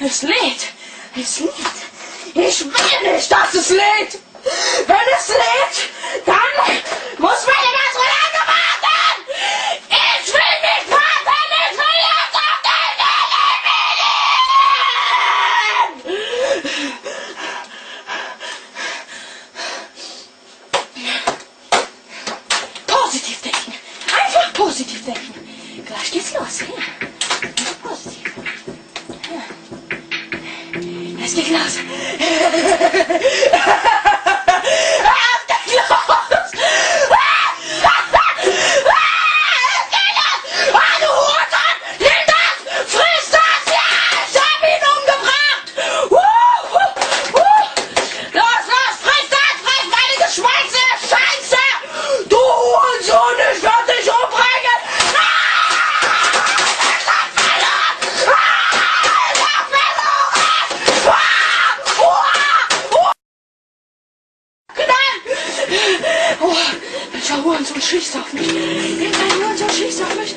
Es lädt. Es lädt. Ich will nicht, dass es lädt. Wenn es lädt, dann muss meine ganze Lage warten. Ich will nicht warten. Ich will jetzt auf den Positiv denken. Einfach positiv denken. Gleich geht's los. Ja. Positiv. Ja. Es geht los. Es geht los. Du Hurensohn! Nimm das! Friss das! Ja! Ich hab ihn umgebracht! Los, los! Friss das! Friss meine Geschweiße! Scheiße! Du Hurensohn! Ich werd dich umbringen! Welcher Hurensohn schießt auf mich? Irgendein Hurensohn schießt auf mich.